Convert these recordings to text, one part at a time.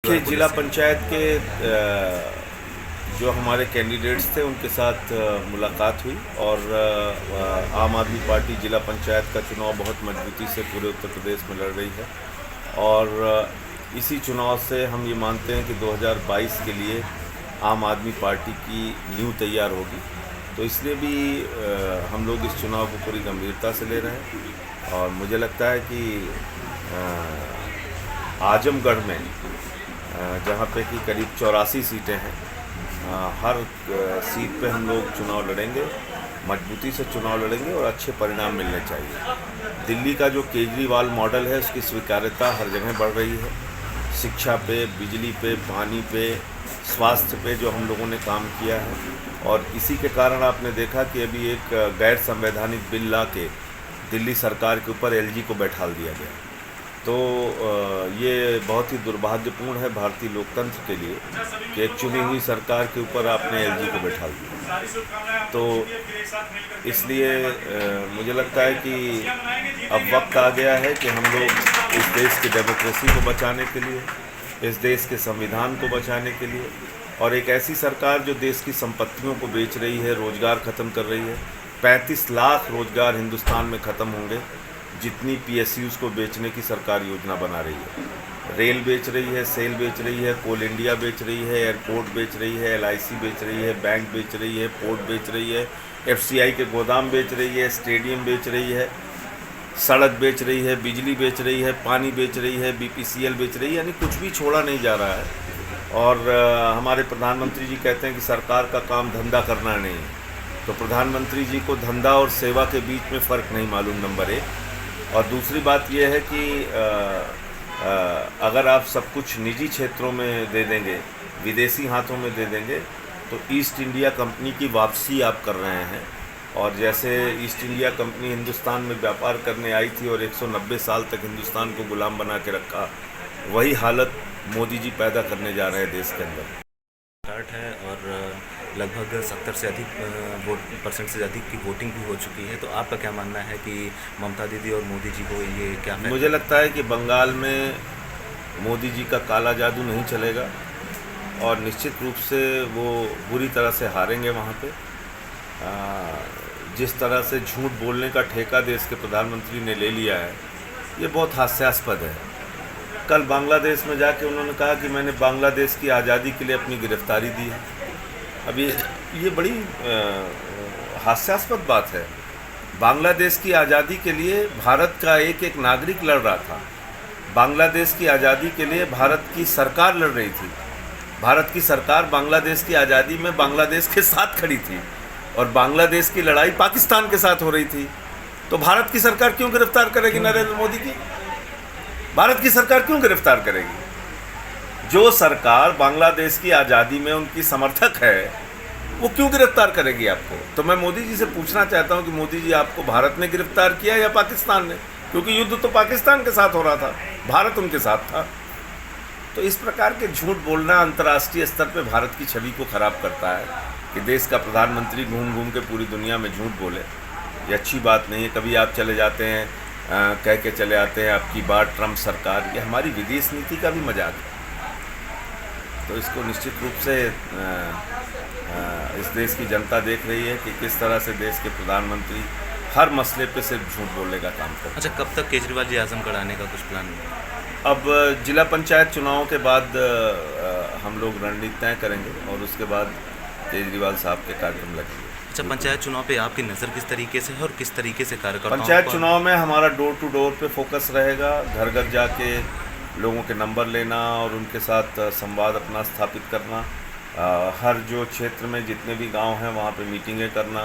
देखिए, जिला पंचायत के जो हमारे कैंडिडेट्स थे उनके साथ मुलाकात हुई और आम आदमी पार्टी जिला पंचायत का चुनाव बहुत मजबूती से पूरे उत्तर प्रदेश में लड़ रही है और इसी चुनाव से हम ये मानते हैं कि 2022 के लिए आम आदमी पार्टी की नींव तैयार होगी। तो इसलिए भी हम लोग इस चुनाव को पूरी गंभीरता से ले रहे हैं और मुझे लगता है कि आजमगढ़ में जहाँ पे कि करीब 84 सीटें हैं, हर सीट पे हम लोग चुनाव लड़ेंगे, मजबूती से चुनाव लड़ेंगे और अच्छे परिणाम मिलने चाहिए। दिल्ली का जो केजरीवाल मॉडल है उसकी स्वीकार्यता हर जगह बढ़ रही है। शिक्षा पे, बिजली पे, पानी पे, स्वास्थ्य पे जो हम लोगों ने काम किया है और इसी के कारण आपने देखा कि अभी एक गैर संवैधानिक बिल ला के दिल्ली सरकार के ऊपर एलजी को बैठाल दिया गया। तो ये बहुत ही दुर्भाग्यपूर्ण है भारतीय लोकतंत्र के लिए कि एक चुनी हुई सरकार के ऊपर आपने एलजी को बैठा दिया। तो इसलिए मुझे लगता है कि अब वक्त आ गया है कि हम लोग इस देश की डेमोक्रेसी को बचाने के लिए, इस देश के संविधान को बचाने के लिए और एक ऐसी सरकार जो देश की संपत्तियों को बेच रही है, रोज़गार ख़त्म कर रही है। 35 लाख रोज़गार हिंदुस्तान में ख़त्म होंगे जितनी पीएसयूज़ को बेचने की सरकार योजना बना रही है। रेल बेच रही है, सेल बेच रही है, कोल इंडिया बेच रही है, एयरपोर्ट बेच रही है, एलआईसी बेच रही है, बैंक बेच रही है, पोर्ट बेच रही है, एफसीआई के गोदाम बेच रही है, स्टेडियम बेच रही है, सड़क बेच रही है, बिजली बेच रही है, पानी बेच रही है, बीपीसीएल बेच रही है, यानी कुछ भी छोड़ा नहीं जा रहा है। और हमारे प्रधानमंत्री जी कहते हैं कि सरकार का काम धंधा करना नहीं है। तो प्रधानमंत्री जी को धंधा और सेवा के बीच में फ़र्क नहीं मालूम, नंबर 1। और दूसरी बात यह है कि अगर आप सब कुछ निजी क्षेत्रों में दे देंगे, विदेशी हाथों में दे देंगे, तो ईस्ट इंडिया कंपनी की वापसी आप कर रहे हैं। और जैसे ईस्ट इंडिया कंपनी हिंदुस्तान में व्यापार करने आई थी और 190 साल तक हिंदुस्तान को गुलाम बना के रखा, वही हालत मोदी जी पैदा करने जा रहे हैं देश के अंदर। स्टार्ट है और लगभग 70 से अधिक % से अधिक की वोटिंग भी हो चुकी है। तो आपका क्या मानना है कि ममता दीदी और मोदी जी को ये क्या फैसला? मुझे लगता है कि बंगाल में मोदी जी का काला जादू नहीं चलेगा और निश्चित रूप से वो बुरी तरह से हारेंगे वहाँ पे। जिस तरह से झूठ बोलने का ठेका देश के प्रधानमंत्री ने ले लिया है, ये बहुत हास्यास्पद है। कल बांग्लादेश में जाके उन्होंने कहा कि मैंने बांग्लादेश की आज़ादी के लिए अपनी गिरफ्तारी दी है। अब ये बड़ी हास्यास्पद बात है। बांग्लादेश की आज़ादी के लिए भारत का एक एक नागरिक लड़ रहा था। बांग्लादेश की आज़ादी के लिए भारत की सरकार लड़ रही थी। भारत की सरकार बांग्लादेश की आज़ादी में बांग्लादेश के साथ खड़ी थी और बांग्लादेश की लड़ाई पाकिस्तान के साथ हो रही थी। तो भारत की सरकार क्यों गिरफ्तार करेगी नरेंद्र मोदी की? भारत की सरकार क्यों गिरफ्तार करेगी? जो सरकार बांग्लादेश की आज़ादी में उनकी समर्थक है, वो क्यों गिरफ्तार करेगी आपको? तो मैं मोदी जी से पूछना चाहता हूं कि मोदी जी, आपको भारत ने गिरफ्तार किया या पाकिस्तान ने? क्योंकि युद्ध तो पाकिस्तान के साथ हो रहा था, भारत उनके साथ था। तो इस प्रकार के झूठ बोलना अंतर्राष्ट्रीय स्तर पे भारत की छवि को ख़राब करता है कि देश का प्रधानमंत्री घूम घूम के पूरी दुनिया में झूठ बोले। ये अच्छी बात नहीं है। कभी आप चले जाते हैं, कह के चले आते हैं आपकी बात ट्रम्प सरकार। ये हमारी विदेश नीति का भी मजाक है। तो इसको निश्चित रूप से इस देश की जनता देख रही है कि किस तरह से देश के प्रधानमंत्री हर मसले पे सिर्फ झूठ बोलने का काम करते हैं। अच्छा, कब तक केजरीवाल जी आजमगढ़ आने का कुछ प्लान है? अब जिला पंचायत चुनावों के बाद हम लोग रणनीति तय करेंगे और उसके बाद केजरीवाल साहब के कार्यक्रम लगेंगे। अच्छा, पंचायत चुनाव पे आपकी नज़र किस तरीके से है और किस तरीके से कार्यकर्ताओं? पंचायत चुनाव में हमारा डोर टू डोर पे फोकस रहेगा। घर घर जाके लोगों के नंबर लेना और उनके साथ संवाद अपना स्थापित करना। हर जो क्षेत्र में जितने भी गांव हैं वहाँ पे मीटिंगें करना,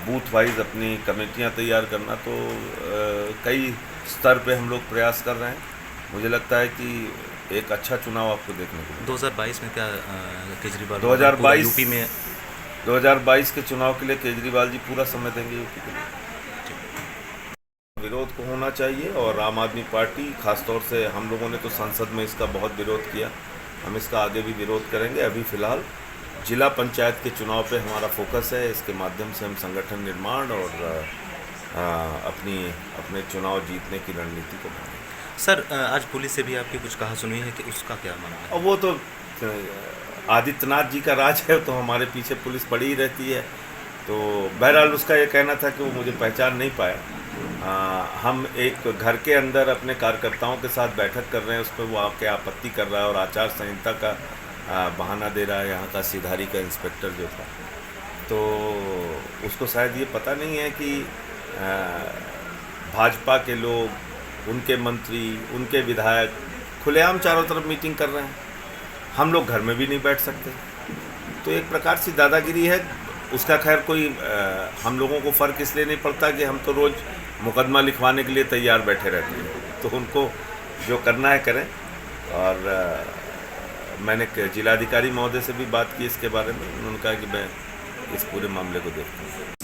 बूथ वाइज अपनी कमेटियाँ तैयार करना। तो कई स्तर पे हम लोग प्रयास कर रहे हैं। मुझे लगता है कि एक अच्छा चुनाव आपको देखने को मिलेगा। 2022 में क्या केजरीवाल 2022 यूपी में 2022 के चुनाव के लिए केजरीवाल जी पूरा समय देंगे यूपी के लिए। विरोध को होना चाहिए और आम आदमी पार्टी, खासतौर से हम लोगों ने तो संसद में इसका बहुत विरोध किया, हम इसका आगे भी विरोध करेंगे। अभी फ़िलहाल जिला पंचायत के चुनाव पे हमारा फोकस है। इसके माध्यम से हम संगठन निर्माण और अपने चुनाव जीतने की रणनीति को बनाएंगे। सर आज पुलिस से भी आपकी कुछ कहा सुनी है कि उसका क्या मानना है? और वो तो आदित्यनाथ जी का राज है, तो हमारे पीछे पुलिस पड़ी ही रहती है। तो बहरहाल उसका ये कहना था कि वो मुझे पहचान नहीं पाया। हम एक घर के अंदर अपने कार्यकर्ताओं के साथ बैठक कर रहे हैं, उस पर वो आके आपत्ति कर रहा है और आचार संहिता का बहाना दे रहा है यहाँ का सिधारी का इंस्पेक्टर जो था। तो उसको शायद ये पता नहीं है कि भाजपा के लोग, उनके मंत्री, उनके विधायक खुलेआम चारों तरफ मीटिंग कर रहे हैं। हम लोग घर में भी नहीं बैठ सकते। तो एक प्रकार से दादागिरी है। उसका खैर कोई हम लोगों को फ़र्क इसलिए नहीं पड़ता कि हम तो रोज़ मुकदमा लिखवाने के लिए तैयार बैठे रहते हैं। तो उनको जो करना है करें। और मैंने जिलाधिकारी महोदय से भी बात की इसके बारे में। उन्होंने कहा कि मैं इस पूरे मामले को देखता हूँ।